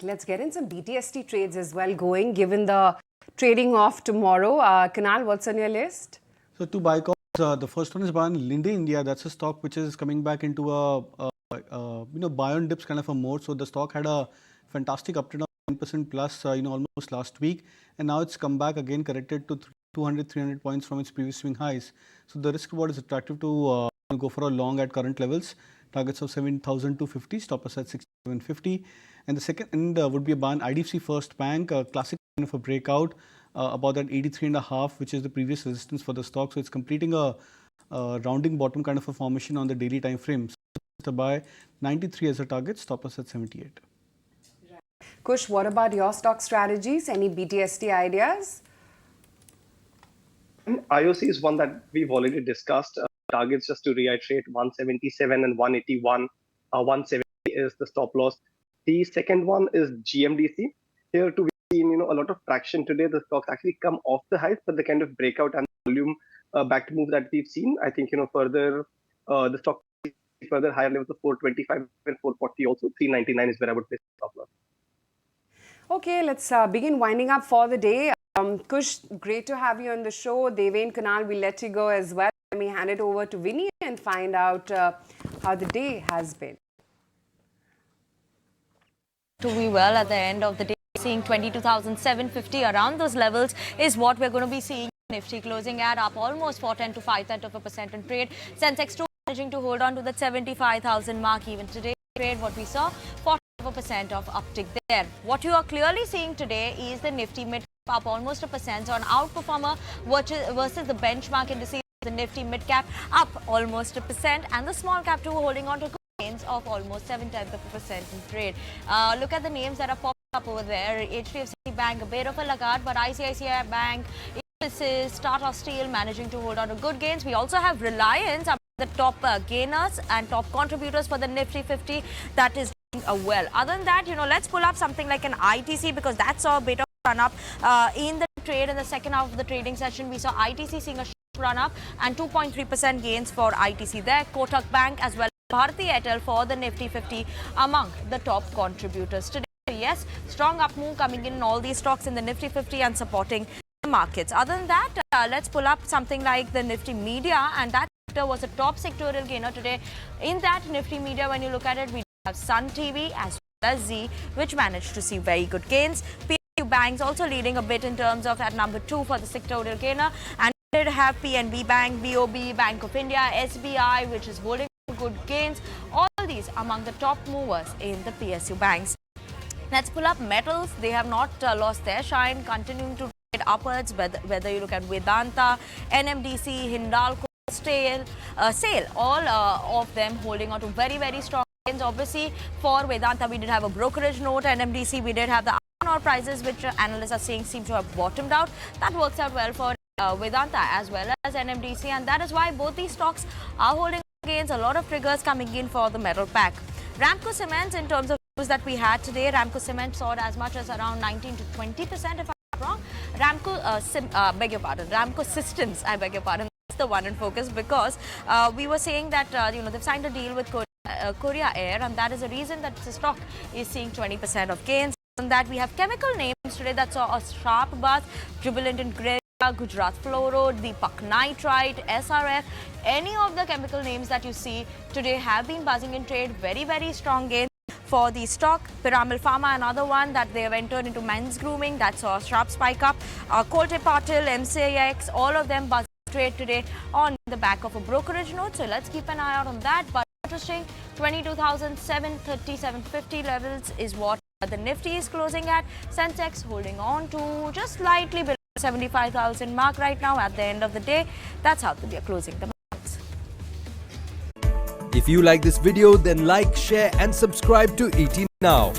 Let's get in some BTST trades as well going, given the trading off tomorrow. Kunal, what's on your list? So two buy calls. The first one is buy on Linde India. That's a stock which is coming back into a buy on dips kind of a mode. So the stock had a fantastic uptrend of 10% plus, almost last week, and now it's come back again, corrected to 200-300 points from its previous swing highs. So the risk reward is attractive to go for a long at current levels. Targets of 7,250, stop us at 6,750. And the second would be a buy on IDFC First Bank, a classic kind of a breakout about that 83.5, which is the previous resistance for the stock. So it's completing a rounding bottom kind of a formation on the daily time frame. So to buy 93 as a target, stop us at 78. Kush, what about your stock strategies? Any BTST ideas? IOC is one that we've already discussed. Targets, just to reiterate, 177 and 181. 170 is the stop loss. The second one is GMDC. Here too, we've seen a lot of traction today. The stocks actually come off the highs, but the kind of breakout and volume back to move that we've seen, I think further the stock further higher levels of 425 and 440. Also 399 is where I would place stop loss. Okay, let's begin winding up for the day. Kush, great to have you on the show. Deven, Kunal, we'll let you go as well. Let me hand it over to Vinny and find out how the day has been. To be well at the end of the day, seeing 22,750 around those levels is what we're going to be seeing. Nifty closing at up almost 4/10 to 5/10% in trade. Sensex 2 managing to hold on to that 75,000 mark even today. Trade what we saw, 40% of uptick there. What you are clearly seeing today is the Nifty mid up almost 1% on outperformer versus the benchmark indices. The Nifty mid cap up almost 1% and the small cap too holding on to gains of almost 0.7% in trade. Look at the names that are popping up over there. HDFC Bank, a bit of a laggard, but ICICI Bank, Tata Steel managing to hold on to good gains. We also have Reliance, the top gainers and top contributors for the Nifty 50. That is doing well. Other than that, let's pull up something like an ITC because that saw a bit of run up in the trade in the second half of the trading session. We saw ITC seeing a run up and 2.3% gains for ITC there. Kotak Bank as well as Bharti Airtel for the Nifty 50 among the top contributors today. Yes, strong up move coming in all these stocks in the Nifty 50 and supporting the markets. Other than that, let's pull up something like the Nifty Media, and that sector was a top sectorial gainer today. In that Nifty Media, when you look at it, we have Sun TV as well as Z, which managed to see very good gains. PSU Banks also leading a bit in terms of at number 2 for the sectorial gainer, and we did have PNB Bank, BOB, Bank of India, SBI, which is holding good gains. All these among the top movers in the PSU banks. Let's pull up metals. They have not lost their shine, continuing to trade upwards, whether you look at Vedanta, NMDC, Hindalco, SAIL, all of them holding on to very, very strong gains. Obviously, for Vedanta, we did have a brokerage note. NMDC, we did have the iron ore prices, which analysts are saying seem to have bottomed out. That works out well for Vedanta as well as NMDC, and that is why both these stocks are holding gains. A lot of triggers coming in for the metal pack. Ramco Cements, in terms of news that we had today, Ramco Cement soared as much as around 19 to 20% if I'm not wrong. Ramco Systems, I beg your pardon, that's the one in focus because we were saying that they've signed a deal with Korea Air, and that is the reason that the stock is seeing 20% of gains. And that we have chemical names today that saw a sharp buzz. Jubilant in Grey, Gujarat Fluoro, Deepak Nitrite, SRF, any of the chemical names that you see today have been buzzing in trade. Very, very strong gains for the stock. Piramal Pharma, another one that they have entered into men's grooming, that saw a sharp spike up. Kolte Patil, MCX, all of them buzzing trade today on the back of a brokerage note. So let's keep an eye out on that. But interesting, 22,730, 750 levels is what the Nifty is closing at. Sensex holding on to just slightly below 75,000 mark right now at the end of the day. That's how we are closing the markets. If you like this video, then like, share and subscribe to ET Now.